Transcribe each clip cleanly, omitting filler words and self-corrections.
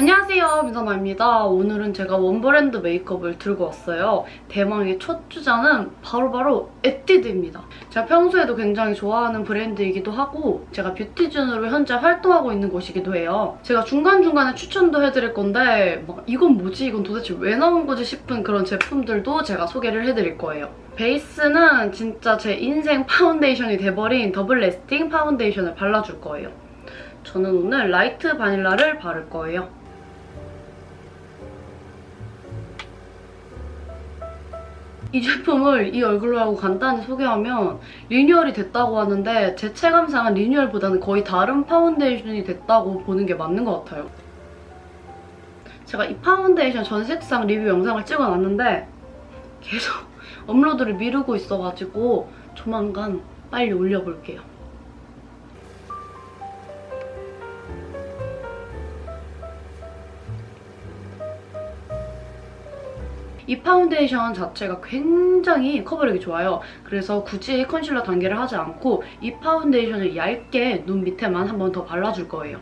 안녕하세요, 민서나입니다. 오늘은 제가 원브랜드 메이크업을 들고 왔어요. 대망의 첫 주자는 바로바로 에뛰드입니다. 제가 평소에도 굉장히 좋아하는 브랜드이기도 하고 제가 뷰티준으로 현재 활동하고 있는 곳이기도 해요. 제가 중간중간에 추천도 해드릴 건데 이건 뭐지? 이건 도대체 왜 나온 거지? 싶은 그런 제품들도 제가 소개를 해드릴 거예요. 베이스는 진짜 제 인생 파운데이션이 돼버린 더블 래스팅 파운데이션을 발라줄 거예요. 저는 오늘 라이트 바닐라를 바를 거예요. 이 제품을 이 얼굴로 하고 간단히 소개하면 리뉴얼이 됐다고 하는데 제 체감상은 리뉴얼보다는 거의 다른 파운데이션이 됐다고 보는 게 맞는 것 같아요. 제가 이 파운데이션 전 색상 리뷰 영상을 찍어놨는데 계속 업로드를 미루고 있어가지고 조만간 빨리 올려볼게요. 이 파운데이션 자체가 굉장히 커버력이 좋아요. 그래서 굳이 컨실러 단계를 하지 않고 이 파운데이션을 얇게 눈 밑에만 한 번 더 발라줄 거예요.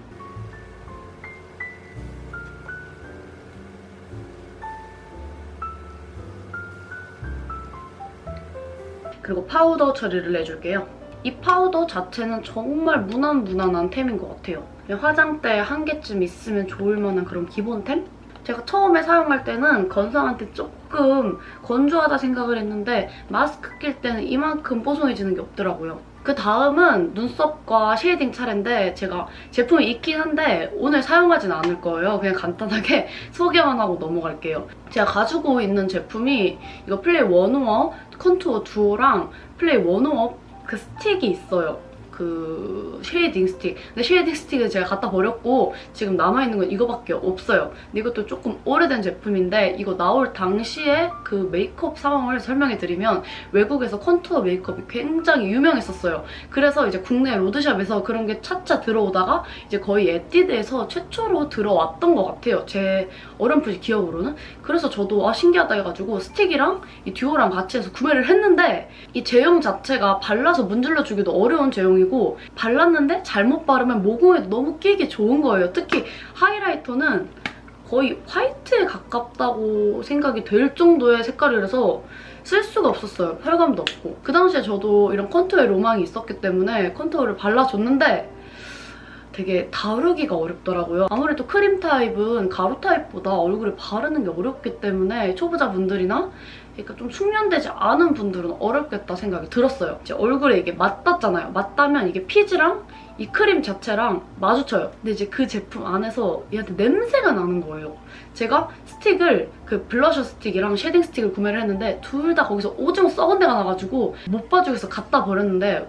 그리고 파우더 처리를 해줄게요. 이 파우더 자체는 정말 무난무난한 템인 것 같아요. 그냥 화장대에 한 개쯤 있으면 좋을 만한 그런 기본템? 제가 처음에 사용할 때는 건성한테 조금 건조하다 생각을 했는데 마스크 낄 때는 이만큼 뽀송해지는 게 없더라고요. 그 다음은 눈썹과 쉐이딩 차례인데 제가 제품이 있긴 한데 오늘 사용하진 않을 거예요. 그냥 간단하게 소개만 하고 넘어갈게요. 제가 가지고 있는 제품이 이거 플레이 원오어 컨투어 듀오랑 플레이 원오어 그 스틱이 있어요. 그 쉐이딩 스틱. 근데 쉐이딩 스틱은 제가 갖다 버렸고 지금 남아있는 건 이거밖에 없어요. 근데 이것도 조금 오래된 제품인데 이거 나올 당시에 그 메이크업 상황을 설명해드리면 외국에서 컨투어 메이크업이 굉장히 유명했었어요. 그래서 이제 국내 로드샵에서 그런 게 차차 들어오다가 이제 거의 에뛰드에서 최초로 들어왔던 것 같아요. 제 어렴풋이 기억으로는. 그래서 저도 신기하다 해가지고 스틱이랑 이 듀오랑 같이 해서 구매를 했는데 이 제형 자체가 발라서 문질러주기도 어려운 제형이고 발랐는데 잘못 바르면 모공에도 너무 끼기 좋은 거예요. 특히 하이라이터는 거의 화이트에 가깝다고 생각이 될 정도의 색깔이라서 쓸 수가 없었어요. 펄감도 없고. 그 당시에 저도 이런 컨투어에 로망이 있었기 때문에 컨투어를 발라줬는데 되게 다루기가 어렵더라고요. 아무래도 크림 타입은 가루 타입보다 얼굴에 바르는 게 어렵기 때문에 초보자분들이나 그러니까 좀 숙련되지 않은 분들은 어렵겠다 생각이 들었어요. 이제 얼굴에 이게 맞닿잖아요. 맞닿으면 이게 피지랑 이 크림 자체랑 마주쳐요. 근데 이제 그 제품 안에서 얘한테 냄새가 나는 거예요. 제가 스틱을 그 블러셔 스틱이랑 쉐딩 스틱을 구매를 했는데 둘 다 거기서 오징어 썩은 데가 나가지고 못 봐주겠어 갖다 버렸는데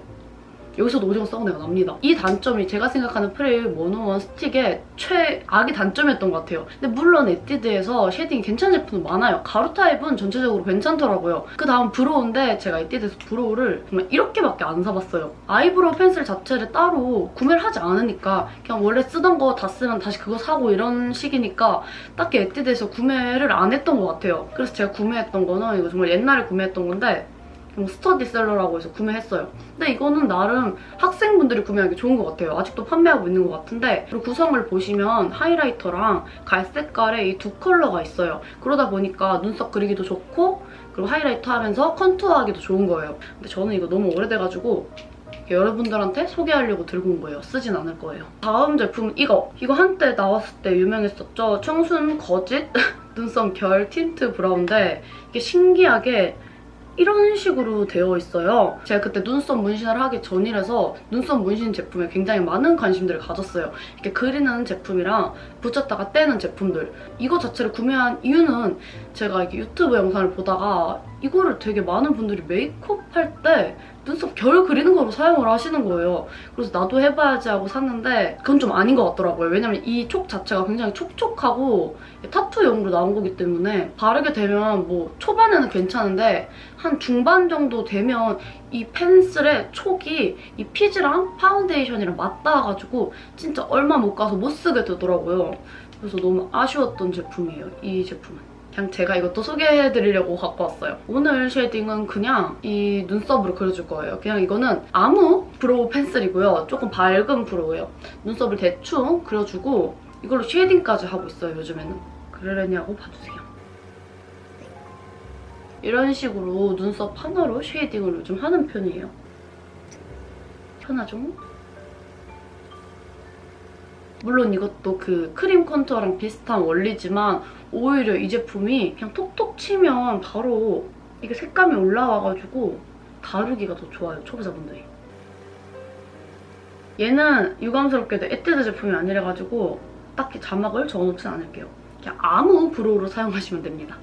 여기서도 오징어 썩은 데가 납니다. 이 단점이 제가 생각하는 프레이 원오원 스틱의 최악의 단점이었던 것 같아요. 근데 물론 에뛰드에서 쉐딩이 괜찮은 제품도 많아요. 가루 타입은 전체적으로 괜찮더라고요. 그 다음 브로우인데 제가 에뛰드에서 브로우를 정말 이렇게밖에 안 사봤어요. 아이브로우 펜슬 자체를 따로 구매를 하지 않으니까 그냥 원래 쓰던 거 다 쓰면 다시 그거 사고 이런 식이니까 딱히 에뛰드에서 구매를 안 했던 것 같아요. 그래서 제가 구매했던 거는 이거 정말 옛날에 구매했던 건데 스터디셀러라고 해서 구매했어요. 근데 이거는 나름 학생분들이 구매하기 좋은 것 같아요. 아직도 판매하고 있는 것 같은데 그리고 구성을 보시면 하이라이터랑 갈색깔의 이 두 컬러가 있어요. 그러다 보니까 눈썹 그리기도 좋고 그리고 하이라이터 하면서 컨투어 하기도 좋은 거예요. 근데 저는 이거 너무 오래돼가지고 여러분들한테 소개하려고 들고 온 거예요. 쓰진 않을 거예요. 다음 제품은 이거 한때 나왔을 때 유명했었죠. 청순 거짓 눈썹 결 틴트 브라운인데 이게 신기하게 이런 식으로 되어 있어요. 제가 그때 눈썹 문신을 하기 전이라서 눈썹 문신 제품에 굉장히 많은 관심들을 가졌어요. 이렇게 그리는 제품이랑 붙였다가 떼는 제품들. 이거 자체를 구매한 이유는 제가 이렇게 유튜브 영상을 보다가 이거를 되게 많은 분들이 메이크업 할 때 눈썹 결 그리는 거로 사용을 하시는 거예요. 그래서 나도 해봐야지 하고 샀는데 그건 좀 아닌 것 같더라고요. 왜냐면 이 촉 자체가 굉장히 촉촉하고 타투용으로 나온 거기 때문에 바르게 되면 뭐 초반에는 괜찮은데 한 중반 정도 되면 이 펜슬의 촉이 이 피지랑 파운데이션이랑 맞닿아가지고 진짜 얼마 못 가서 못 쓰게 되더라고요. 그래서 너무 아쉬웠던 제품이에요, 이 제품은. 그냥 제가 이것도 소개해드리려고 갖고 왔어요. 오늘 쉐이딩은 그냥 이 눈썹으로 그려줄 거예요. 그냥 이거는 아무 브로우 펜슬이고요. 조금 밝은 브로우예요. 눈썹을 대충 그려주고 이걸로 쉐이딩까지 하고 있어요, 요즘에는. 그러려냐고 봐주세요. 이런 식으로 눈썹 하나로 쉐이딩을 요즘 하는 편이에요. 편하죠? 물론 이것도 그 크림 컨투어랑 비슷한 원리지만 오히려 이 제품이 그냥 톡톡 치면 바로 이게 색감이 올라와가지고 다루기가 더 좋아요, 초보자분들이. 얘는 유감스럽게도 에뛰드 제품이 아니라가지고 딱히 자막을 적어놓진 않을게요. 그냥 아무 브로우로 사용하시면 됩니다.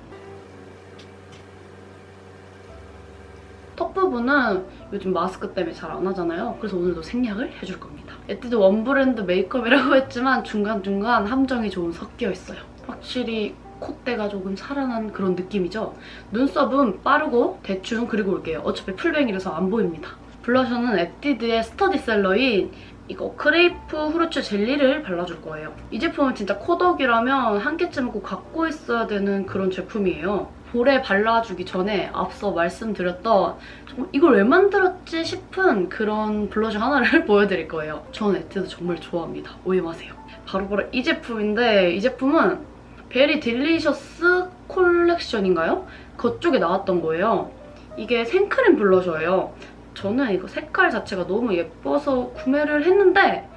턱 부분은 요즘 마스크 때문에 잘 안 하잖아요. 그래서 오늘도 생략을 해줄 겁니다. 에뛰드 원브랜드 메이크업이라고 했지만 중간중간 함정이 조금 섞여 있어요. 확실히 콧대가 조금 살아난 그런 느낌이죠? 눈썹은 빠르고 대충 그리고 올게요. 어차피 풀뱅이라서 안 보입니다. 블러셔는 에뛰드의 스터디셀러인 이거 크레이프 후르츠 젤리를 발라줄 거예요. 이 제품은 진짜 코덕이라면 한 개쯤은 꼭 갖고 있어야 되는 그런 제품이에요. 볼에 발라주기 전에 앞서 말씀드렸던 정말 이걸 왜 만들었지 싶은 그런 블러셔 하나를 보여드릴 거예요. 저는 에뛰드 정말 좋아합니다. 오해 마세요. 바로 이 제품인데 이 제품은 베리 딜리셔스 콜렉션인가요? 그쪽에 나왔던 거예요. 이게 생크림 블러셔예요. 저는 이거 색깔 자체가 너무 예뻐서 구매를 했는데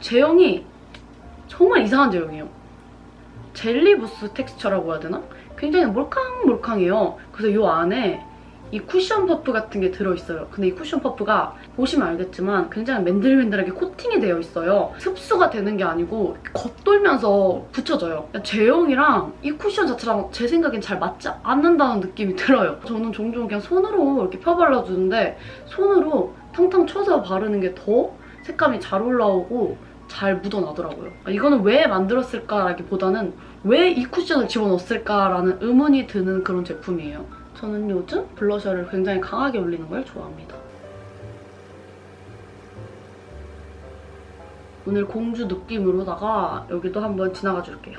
제형이 정말 이상한 제형이에요. 젤리부스 텍스처라고 해야 되나? 굉장히 몰캉몰캉해요. 그래서 이 안에 이 쿠션 퍼프 같은 게 들어있어요. 근데 이 쿠션 퍼프가 보시면 알겠지만 굉장히 맨들맨들하게 코팅이 되어 있어요. 흡수가 되는 게 아니고 겉돌면서 붙여져요. 제형이랑 이 쿠션 자체랑 제 생각엔 잘 맞지 않는다는 느낌이 들어요. 저는 종종 그냥 손으로 이렇게 펴 발라주는데 손으로 탕탕 쳐서 바르는 게 더 색감이 잘 올라오고 잘 묻어나더라고요. 이거는 왜 만들었을까라기보다는 왜 이 쿠션을 집어넣었을까라는 의문이 드는 그런 제품이에요. 저는 요즘 블러셔를 굉장히 강하게 올리는 걸 좋아합니다. 오늘 공주 느낌으로다가 여기도 한번 지나가 줄게요.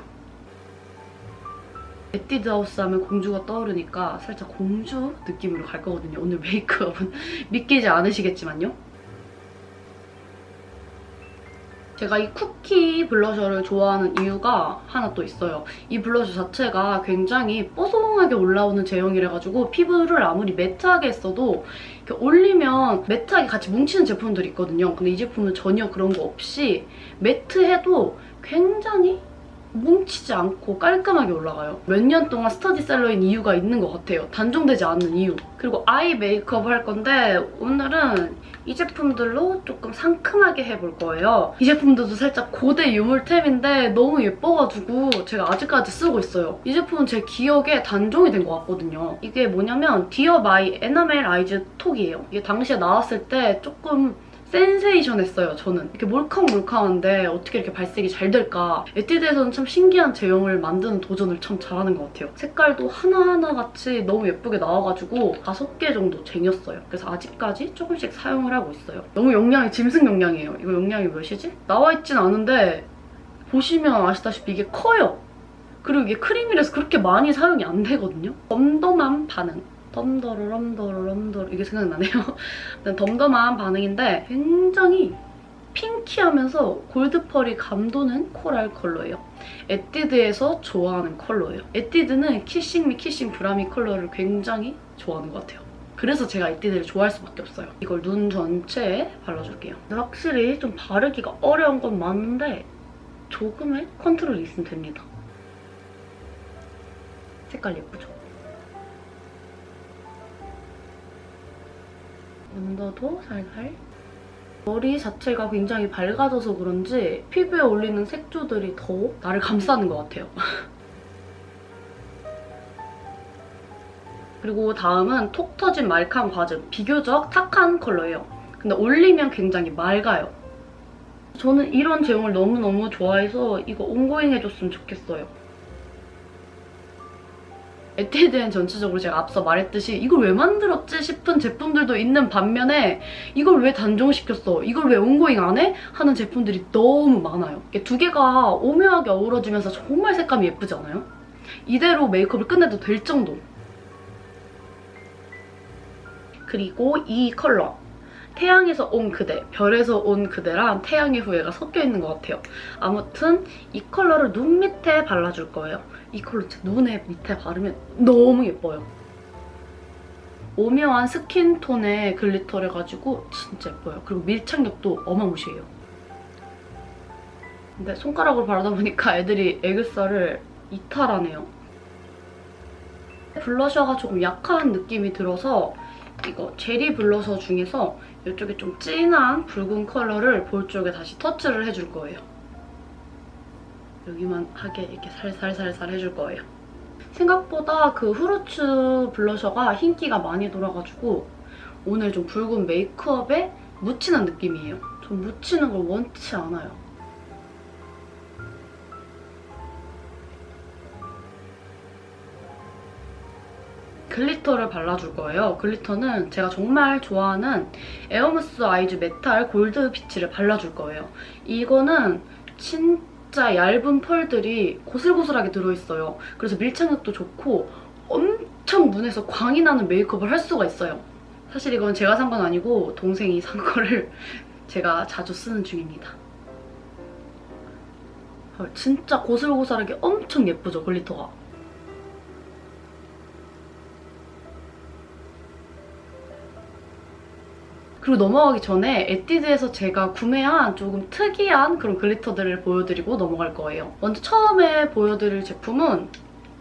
에뛰드 하우스 하면 공주가 떠오르니까 살짝 공주 느낌으로 갈 거거든요. 오늘 메이크업은 믿기지 않으시겠지만요. 제가 이 쿠키 블러셔를 좋아하는 이유가 하나 또 있어요. 이 블러셔 자체가 굉장히 뽀송하게 올라오는 제형이라가지고 피부를 아무리 매트하게 했어도 이렇게 올리면 매트하게 같이 뭉치는 제품들이 있거든요. 근데 이 제품은 전혀 그런 거 없이 매트해도 굉장히 뭉치지 않고 깔끔하게 올라가요. 몇 년 동안 스터디셀러인 이유가 있는 것 같아요. 단종되지 않는 이유. 그리고 아이 메이크업을 할 건데 오늘은 이 제품들로 조금 상큼하게 해볼 거예요. 이 제품들도 살짝 고대 유물템인데 너무 예뻐가지고 제가 아직까지 쓰고 있어요. 이 제품은 제 기억에 단종이 된 것 같거든요. 이게 뭐냐면 디어 마이 에나멜 아이즈 톡이에요. 이게 당시에 나왔을 때 조금 센세이션했어요, 저는. 이렇게 몰캉몰캉한데 어떻게 이렇게 발색이 잘 될까. 에뛰드에서는 참 신기한 제형을 만드는 도전을 참 잘하는 것 같아요. 색깔도 하나하나 같이 너무 예쁘게 나와가지고 5개 정도 쟁였어요. 그래서 아직까지 조금씩 사용을 하고 있어요. 너무 용량이 짐승 용량이에요. 이거 용량이 몇이지? 나와있진 않은데 보시면 아시다시피 이게 커요. 그리고 이게 크림이라서 그렇게 많이 사용이 안 되거든요. 덤덤한 반응. 덤더러럼더러럼더러 이게 생각나네요. 덤덤한 반응인데 굉장히 핑키하면서 골드펄이 감도는 코랄 컬러예요. 에뛰드에서 좋아하는 컬러예요. 에뛰드는 키싱 미 키싱 브라미 컬러를 굉장히 좋아하는 것 같아요. 그래서 제가 에뛰드를 좋아할 수밖에 없어요. 이걸 눈 전체에 발라줄게요. 근데 확실히 좀 바르기가 어려운 건 맞는데 조금의 컨트롤이 있으면 됩니다. 색깔 예쁘죠? 언더도 살살. 머리 자체가 굉장히 밝아져서 그런지 피부에 올리는 색조들이 더 나를 감싸는 것 같아요. 그리고 다음은 톡 터진 말캉 과즙. 비교적 탁한 컬러예요. 근데 올리면 굉장히 맑아요. 저는 이런 제형을 너무너무 좋아해서 이거 온고잉 해줬으면 좋겠어요. 에뛰드엔 전체적으로 제가 앞서 말했듯이 이걸 왜 만들었지 싶은 제품들도 있는 반면에 이걸 왜 단종시켰어? 이걸 왜 온고잉 안 해? 하는 제품들이 너무 많아요. 이게 두 개가 오묘하게 어우러지면서 정말 색감이 예쁘지 않아요? 이대로 메이크업을 끝내도 될 정도. 그리고 이 컬러. 태양에서 온 그대, 별에서 온 그대랑 태양의 후예가 섞여 있는 것 같아요. 아무튼 이 컬러를 눈 밑에 발라줄 거예요. 이 컬러 제 눈에 밑에 바르면 너무 예뻐요. 오묘한 스킨톤의 글리터를 가지고 진짜 예뻐요. 그리고 밀착력도 어마무시해요. 근데 손가락으로 바르다 보니까 애들이 애교살을 이탈하네요. 블러셔가 조금 약한 느낌이 들어서 이거 제리 블러셔 중에서 이쪽에 좀 진한 붉은 컬러를 볼 쪽에 다시 터치를 해줄 거예요. 여기만 하게 이렇게 살살살살 해줄 거예요. 생각보다 그 후르츠 블러셔가 흰기가 많이 돌아가지고 오늘 좀 붉은 메이크업에 묻히는 느낌이에요. 전 묻히는 걸 원치 않아요. 글리터를 발라줄 거예요. 글리터는 제가 정말 좋아하는 에어무스 아이즈 메탈 골드 피치를 발라줄 거예요. 이거는 진짜 얇은 펄들이 고슬고슬하게 들어있어요. 그래서 밀착력도 좋고 엄청 눈에서 광이 나는 메이크업을 할 수가 있어요. 사실 이건 제가 산 건 아니고 동생이 산 거를 제가 자주 쓰는 중입니다. 진짜 고슬고슬하게 엄청 예쁘죠, 글리터가? 그리고 넘어가기 전에 에뛰드에서 제가 구매한 조금 특이한 그런 글리터들을 보여드리고 넘어갈 거예요. 먼저 처음에 보여드릴 제품은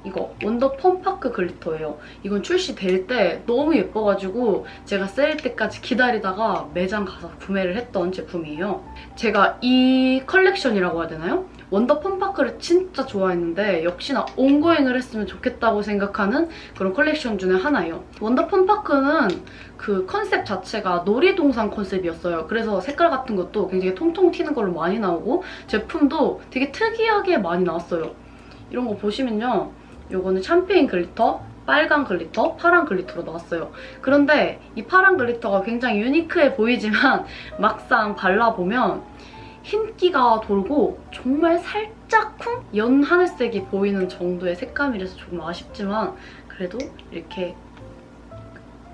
이거 원더 펌파크 글리터예요. 이건 출시될 때 너무 예뻐가지고 제가 세일 때까지 기다리다가 매장 가서 구매를 했던 제품이에요. 제가 이 컬렉션이라고 해야 되나요? 원더 펌파크를 진짜 좋아했는데 역시나 온고잉을 했으면 좋겠다고 생각하는 그런 컬렉션 중에 하나예요. 원더 펌파크는 그 컨셉 자체가 놀이동산 컨셉이었어요. 그래서 색깔 같은 것도 굉장히 통통 튀는 걸로 많이 나오고 제품도 되게 특이하게 많이 나왔어요. 이런 거 보시면요. 요거는 샴페인 글리터, 빨간 글리터, 파란 글리터로 나왔어요. 그런데 이 파란 글리터가 굉장히 유니크해 보이지만 막상 발라보면 흰기가 돌고 정말 살짝쿵 연 하늘색이 보이는 정도의 색감이라서 조금 아쉽지만 그래도 이렇게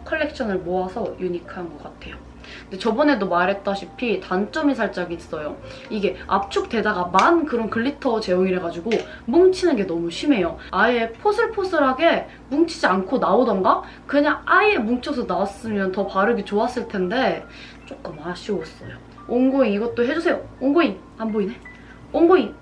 컬렉션을 모아서 유니크한 것 같아요. 근데 저번에도 말했다시피 단점이 살짝 있어요. 이게 압축되다가 만 그런 글리터 제형이라가지고 뭉치는 게 너무 심해요. 아예 포슬포슬하게 뭉치지 않고 나오던가 그냥 아예 뭉쳐서 나왔으면 더 바르기 좋았을 텐데 조금 아쉬웠어요. 온고잉 이것도 해주세요. 온고잉! 안 보이네? 온고잉!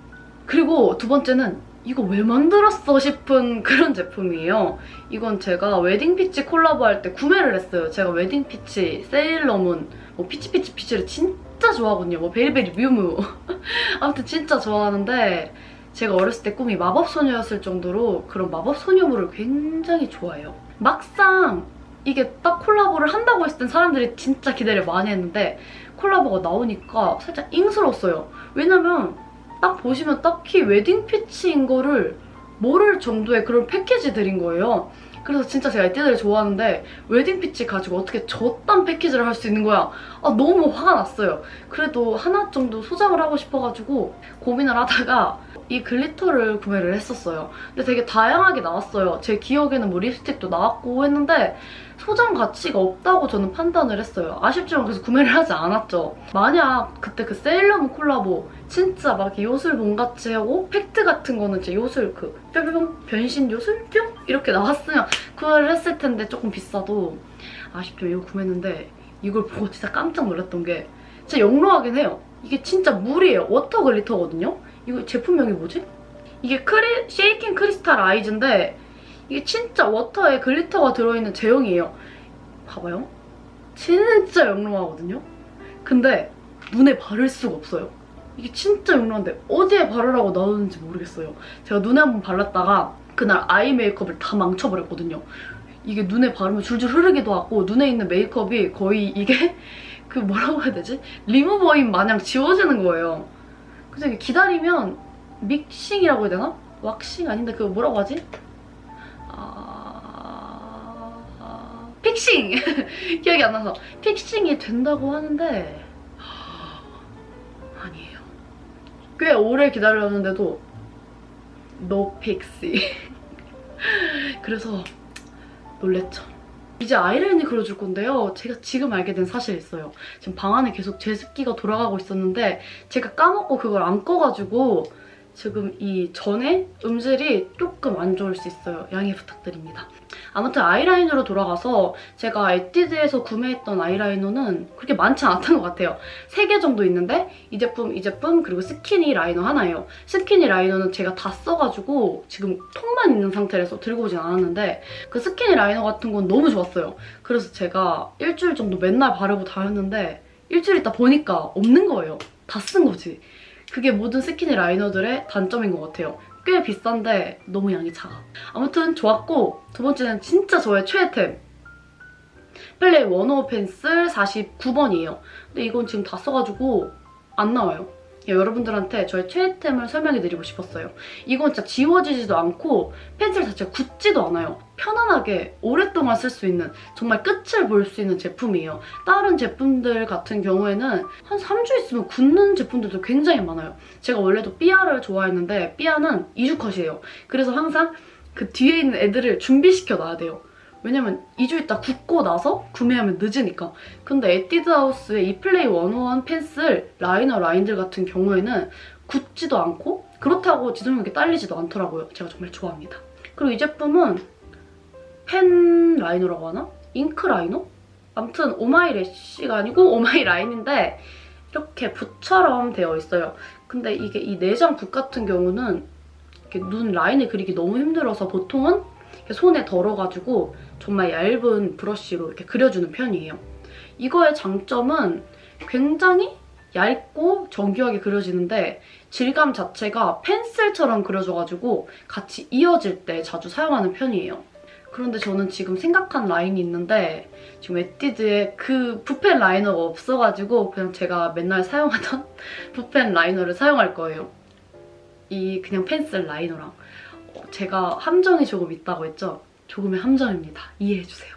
그리고 두 번째는 이거 왜 만들었어 싶은 그런 제품이에요. 이건 제가 웨딩피치 콜라보할 때 구매를 했어요. 제가 웨딩피치, 세일러문, 뭐 피치피치를 진짜 좋아하거든요. 뭐 베리베리 뮤무. 아무튼 진짜 좋아하는데 제가 어렸을 때 꿈이 마법소녀였을 정도로 그런 마법소녀물을 굉장히 좋아해요. 막상 이게 딱 콜라보를 한다고 했을 땐 사람들이 진짜 기대를 많이 했는데 콜라보가 나오니까 살짝 잉스러웠어요. 왜냐면 딱 보시면 딱히 웨딩피치인 거를 모를 정도의 그런 패키지들인 거예요. 그래서 진짜 제가 에뛰드를 좋아하는데 웨딩피치 가지고 어떻게 저딴 패키지를 할 수 있는 거야. 아 너무 화가 났어요. 그래도 하나 정도 소장을 하고 싶어가지고 고민을 하다가 이 글리터를 구매를 했었어요. 근데 되게 다양하게 나왔어요. 제 기억에는 뭐 립스틱도 나왔고 했는데 소장 가치가 없다고 저는 판단을 했어요. 아쉽지만 그래서 구매를 하지 않았죠. 만약 그때 그 세일러문 콜라보 진짜 막 요술봉같이 하고 팩트 같은 거는 제 요술 그 뿅뿅 변신 요술 뿅 이렇게 나왔으면 구매를 했을 텐데 조금 비싸도 아쉽지만 이거 구매했는데 이걸 보고 진짜 깜짝 놀랐던 게 진짜 영롱하긴 해요. 이게 진짜 물이에요. 워터 글리터거든요. 이거 제품명이 뭐지? 이게 쉐이킹 크리스탈 아이즈인데 이게 진짜 워터에 글리터가 들어있는 제형이에요. 봐봐요. 진짜 영롱하거든요? 근데 눈에 바를 수가 없어요. 이게 진짜 영롱한데 어디에 바르라고 나오는지 모르겠어요. 제가 눈에 한번 발랐다가 그날 아이 메이크업을 다 망쳐버렸거든요. 이게 눈에 바르면 줄줄 흐르기도 하고 눈에 있는 메이크업이 거의 이게 그 뭐라고 해야 되지? 리무버인 마냥 지워지는 거예요. 그래서 이게 기다리면 믹싱이라고 해야 되나? 왁싱 아닌데 그거 뭐라고 하지? 픽싱! 기억이 안 나서 픽싱이 된다고 하는데 아니에요. 꽤 오래 기다렸는데도 no 픽시. 그래서 놀랬죠. 이제 아이라인을 그려줄 건데요. 제가 지금 알게 된 사실이 있어요. 지금 방 안에 계속 제습기가 돌아가고 있었는데 제가 까먹고 그걸 안 꺼가지고 지금 이 전에 음질이 조금 안 좋을 수 있어요. 양해 부탁드립니다. 아무튼 아이라이너로 돌아가서 제가 에뛰드에서 구매했던 아이라이너는 그렇게 많지 않았던 것 같아요. 3개 정도 있는데 이 제품, 그리고 스키니 라이너 하나예요. 스키니 라이너는 제가 다 써가지고 지금 통만 있는 상태라서 들고 오진 않았는데 그 스키니 라이너 같은 건 너무 좋았어요. 그래서 제가 일주일 정도 맨날 바르고 다녔는데 일주일 있다 보니까 없는 거예요. 다 쓴 거지. 그게 모든 스키니 라이너들의 단점인 것 같아요. 꽤 비싼데 너무 양이 작아. 아무튼 좋았고, 두 번째는 진짜 저의 최애템. 플레이 105 펜슬 49번이에요. 근데 이건 지금 다 써가지고 안 나와요. 여러분들한테 저의 최애템을 설명해드리고 싶었어요. 이건 진짜 지워지지도 않고 펜슬 자체가 굳지도 않아요. 편안하게 오랫동안 쓸 수 있는, 정말 끝을 볼 수 있는 제품이에요. 다른 제품들 같은 경우에는 한 3주 있으면 굳는 제품들도 굉장히 많아요. 제가 원래도 삐아를 좋아했는데 삐아는 2주 컷이에요. 그래서 항상 그 뒤에 있는 애들을 준비시켜 놔야 돼요. 왜냐면 2주 있다 굳고 나서 구매하면 늦으니까. 근데 에뛰드하우스의 이 플레이 101 펜슬 라이너 라인들 같은 경우에는 굳지도 않고 그렇다고 지속력이 딸리지도 않더라고요. 제가 정말 좋아합니다. 그리고 이 제품은 펜 라이너라고 하나? 잉크 라이너? 아무튼 오마이 래쉬가 아니고 오마이 라인인데 이렇게 붓처럼 되어 있어요. 근데 이게 이 내장 붓 같은 경우는 이렇게 눈 라인을 그리기 너무 힘들어서 보통은 손에 덜어가지고 정말 얇은 브러쉬로 이렇게 그려주는 편이에요. 이거의 장점은 굉장히 얇고 정교하게 그려지는데 질감 자체가 펜슬처럼 그려져가지고 같이 이어질 때 자주 사용하는 편이에요. 그런데 저는 지금 생각한 라인이 있는데 지금 에뛰드에 그 붓펜 라이너가 없어가지고 그냥 제가 맨날 사용하던 붓펜 라이너를 사용할 거예요. 이 그냥 펜슬 라이너랑. 제가 함정이 조금 있다고 했죠? 조금의 함정입니다. 이해해주세요.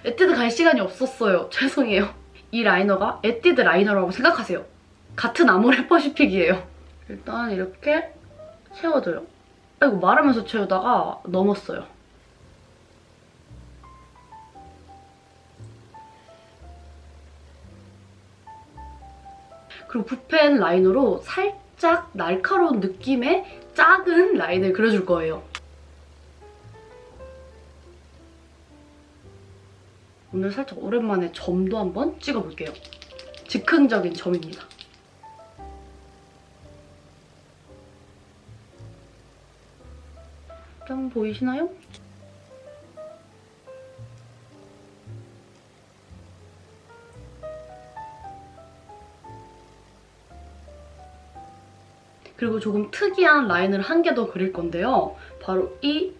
에뛰드 갈 시간이 없었어요. 죄송해요. 이 라이너가 에뛰드 라이너라고 생각하세요. 같은 아모레퍼시픽이에요. 일단 이렇게 채워줘요. 아이고, 말하면서 채우다가 넘었어요. 그리고 붓펜 라이너로 살짝 날카로운 느낌의 작은 라인을 그려줄 거예요. 오늘 살짝 오랜만에 점도 한번 찍어볼게요. 즉흥적인 점입니다. 좀 보이시나요? 그리고 조금 특이한 라인을 한 개 더 그릴 건데요. 바로 이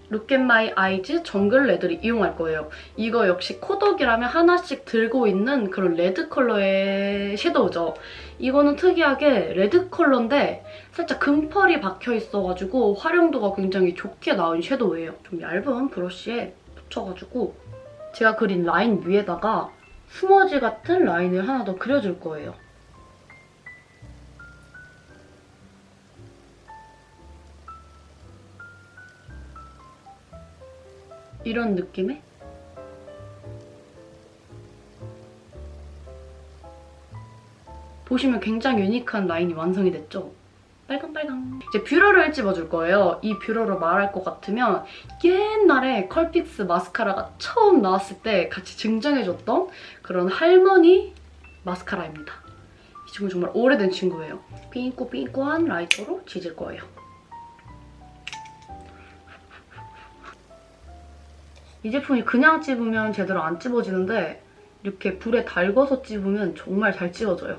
Look at my eyes 정글 레드를 이용할 거예요. 이거 역시 코덕이라면 하나씩 들고 있는 그런 레드 컬러의 섀도우죠. 이거는 특이하게 레드 컬러인데 살짝 금펄이 박혀있어가지고 활용도가 굉장히 좋게 나온 섀도우예요. 좀 얇은 브러쉬에 붙여가지고 제가 그린 라인 위에다가 스머지 같은 라인을 하나 더 그려줄 거예요. 이런 느낌의 보시면 굉장히 유니크한 라인이 완성이 됐죠? 빨강빨강. 이제 뷰러를 찝어줄 거예요. 이 뷰러로 말할 것 같으면 옛날에 컬픽스 마스카라가 처음 나왔을 때 같이 증정해줬던 그런 할머니 마스카라입니다. 이 친구 정말 오래된 친구예요. 삐꼬삐꼬한 라이터로 지질 거예요. 이 제품이 그냥 찝으면 제대로 안 찝어지는데 이렇게 불에 달궈서 찝으면 정말 잘 찝어져요.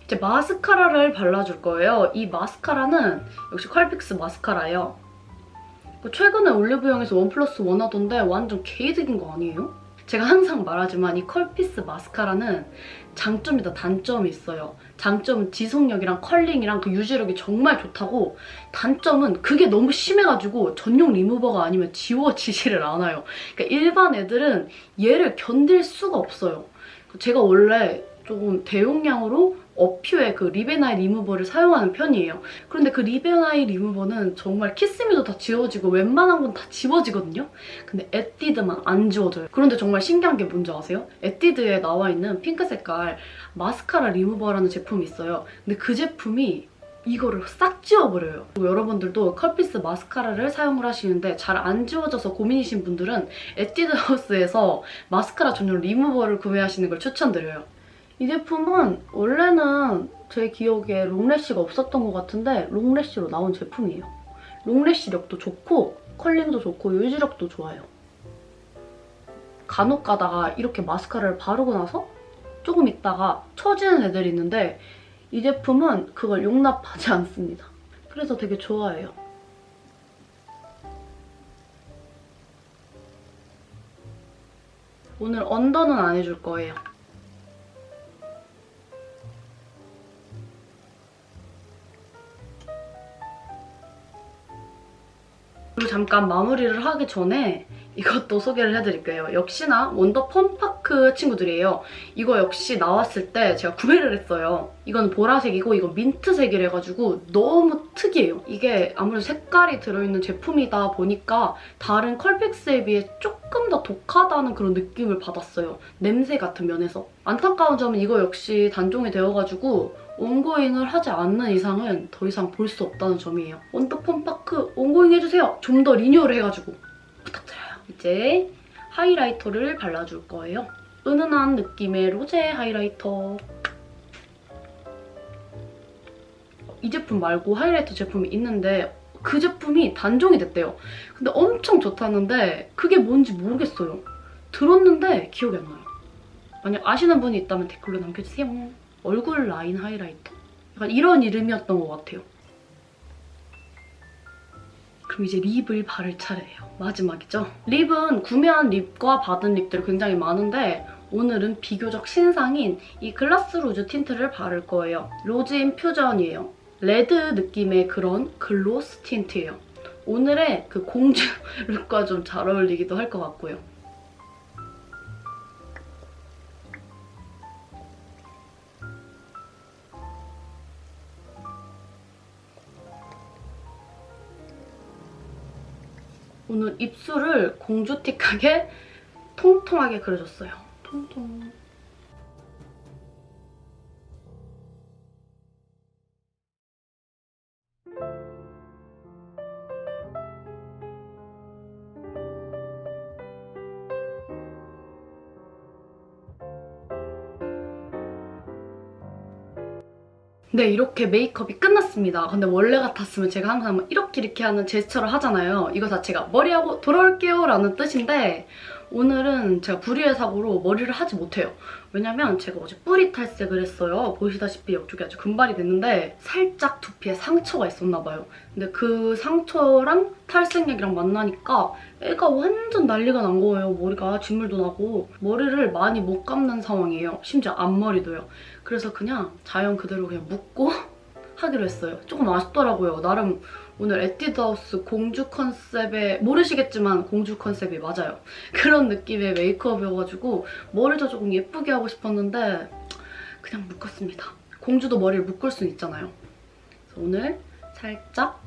이제 마스카라를 발라줄 거예요. 이 마스카라는 역시 컬픽스 마스카라예요. 최근에 올리브영에서 1+1 하던데 완전 개이득인 거 아니에요? 제가 항상 말하지만 이 컬피스 마스카라는 장점이다 단점이 있어요. 장점은 지속력이랑 컬링이랑 그 유지력이 정말 좋다고, 단점은 그게 너무 심해가지고 전용 리무버가 아니면 지워지지를 않아요. 그러니까 일반 애들은 얘를 견딜 수가 없어요. 제가 원래 좀 대용량으로 어퓨의 그 립앤아이 리무버를 사용하는 편이에요. 그런데 그 립앤아이 리무버는 정말 키스미도 다 지워지고 웬만한 건 다 지워지거든요? 근데 에뛰드만 안 지워져요. 그런데 정말 신기한 게 뭔지 아세요? 에뛰드에 나와 있는 핑크 색깔 마스카라 리무버라는 제품이 있어요. 근데 그 제품이 이거를 싹 지워버려요. 여러분들도 컬피스 마스카라를 사용을 하시는데 잘 안 지워져서 고민이신 분들은 에뛰드 하우스에서 마스카라 전용 리무버를 구매하시는 걸 추천드려요. 이 제품은 원래는 제 기억에 롱래쉬가 없었던 것 같은데 롱래쉬로 나온 제품이에요. 롱래쉬력도 좋고 컬링도 좋고 유지력도 좋아요. 간혹 가다가 이렇게 마스카라를 바르고 나서 조금 있다가 처지는 애들이 있는데 이 제품은 그걸 용납하지 않습니다. 그래서 되게 좋아해요. 오늘 언더는 안 해줄 거예요. 그리고 잠깐 마무리를 하기 전에 이것도 소개를 해드릴게요. 역시나 원더 펌파크 친구들이에요. 이거 역시 나왔을 때 제가 구매를 했어요. 이건 보라색이고 이건 민트색이래가지고 너무 특이해요. 이게 아무래도 색깔이 들어있는 제품이다 보니까 다른 컬픽스에 비해 조금 더 독하다는 그런 느낌을 받았어요. 냄새 같은 면에서. 안타까운 점은 이거 역시 단종이 되어가지고 온고잉을 하지 않는 이상은 더 이상 볼 수 없다는 점이에요. 원더 펌파크 온고잉 해주세요. 좀 더 리뉴얼을 해가지고 부탁드려요. 이제 하이라이터를 발라줄 거예요. 은은한 느낌의 로제 하이라이터. 이 제품 말고 하이라이터 제품이 있는데 그 제품이 단종이 됐대요. 근데 엄청 좋다는데 그게 뭔지 모르겠어요. 들었는데 기억이 안 나요. 만약 아시는 분이 있다면 댓글로 남겨주세요. 얼굴 라인 하이라이터? 약간 이런 이름이었던 것 같아요. 그럼 이제 립을 바를 차례예요. 마지막이죠. 립은 구매한 립과 받은 립들이 굉장히 많은데 오늘은 비교적 신상인 이 글라스 루즈 틴트를 바를 거예요. 로즈 인퓨전이에요. 레드 느낌의 그런 글로스 틴트예요. 오늘의 그 공주 룩과 좀 잘 어울리기도 할 것 같고요. 오늘 입술을 공주틱하게 통통하게 그려줬어요. 통통. 네, 이렇게 메이크업이 끝났습니다. 근데 원래 같았으면 제가 항상 막 이렇게 하는 제스처를 하잖아요. 이거 자체가 머리하고 돌아올게요 라는 뜻인데 오늘은 제가 불의의 사고로 머리를 하지 못해요. 왜냐면 제가 어제 뿌리 탈색을 했어요. 보시다시피 옆쪽이 아주 금발이 됐는데 살짝 두피에 상처가 있었나 봐요. 근데 그 상처랑 탈색약이랑 만나니까 애가 완전 난리가 난 거예요. 머리가 진물도 나고 머리를 많이 못 감는 상황이에요. 심지어 앞머리도요. 그래서 그냥 자연 그대로 그냥 묶고 하기로 했어요. 조금 아쉽더라고요. 나름 오늘 에뛰드 하우스 공주 컨셉에 모르시겠지만 공주 컨셉이 맞아요. 그런 느낌의 메이크업이어가지고 머리도 조금 예쁘게 하고 싶었는데 그냥 묶었습니다. 공주도 머리를 묶을 순 있잖아요. 그래서 오늘 살짝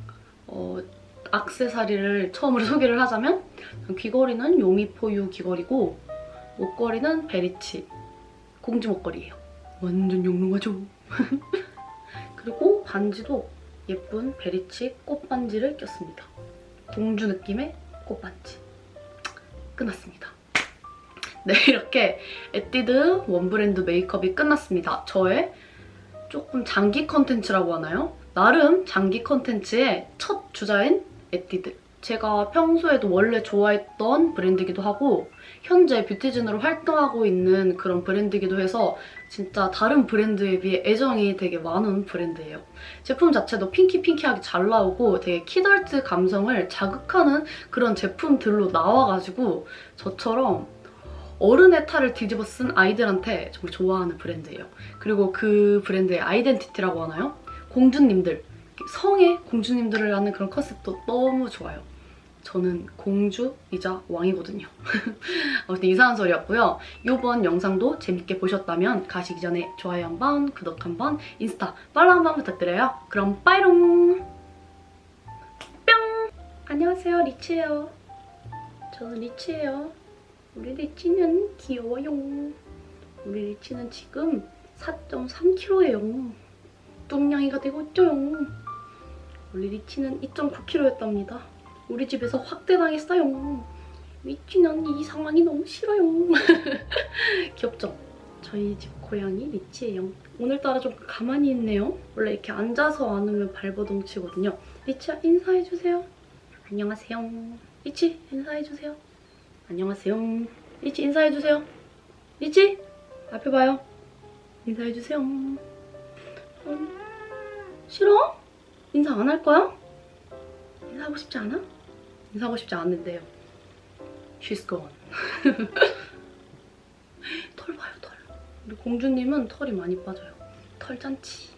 액세서리를 처음으로 소개를 하자면 귀걸이는 요미포유 귀걸이고 목걸이는 베리치 공주 목걸이에요. 완전 영롱하죠? 그리고 반지도 예쁜 베리치 꽃반지를 꼈습니다. 공주 느낌의 꽃반지. 끝났습니다. 네, 이렇게 에뛰드 원브랜드 메이크업이 끝났습니다. 저의 조금 장기 컨텐츠라고 하나요? 나름 장기 컨텐츠의 첫 주자인 에뛰드. 제가 평소에도 원래 좋아했던 브랜드이기도 하고 현재 뷰티즌으로 활동하고 있는 그런 브랜드이기도 해서 진짜 다른 브랜드에 비해 애정이 되게 많은 브랜드예요. 제품 자체도 핑키핑키하게 잘 나오고 되게 키덜트 감성을 자극하는 그런 제품들로 나와가지고 저처럼 어른의 탈을 뒤집어 쓴 아이들한테 정말 좋아하는 브랜드예요. 그리고 그 브랜드의 아이덴티티라고 하나요? 공주님들, 성의 공주님들을 하는 그런 컨셉도 너무 좋아요. 저는 공주이자 왕이거든요. 아무튼 이상한 소리였고요. 이번 영상도 재밌게 보셨다면 가시기 전에 좋아요 한번, 구독 한번, 인스타 팔로우 한번 부탁드려요. 그럼 빠이롱! 뿅! 안녕하세요, 리치예요. 저는 리치예요. 우리 리치는 귀여워요. 우리 리치는 지금 4.3kg예요. 뚱냥이가 되고 있죠요. 우리 리치는 2.9kg였답니다. 우리 집에서 확대당했어요. 리치는 이 상황이 너무 싫어요. 귀엽죠? 저희 집 고양이 리치예요. 오늘따라 좀 가만히 있네요. 원래 이렇게 앉아서 안으면 발버둥치거든요. 리치야, 인사해주세요. 안녕하세요. 리치, 인사해주세요. 안녕하세요. 리치, 인사해주세요. 리치, 앞에 봐요. 인사해주세요. 싫어? 인사 안 할 거야? 인사하고 싶지 않아? 인사하고 싶지 않은데요. She's gone. 털 봐요, 털. 우리 공주님은 털이 많이 빠져요. 털잔치.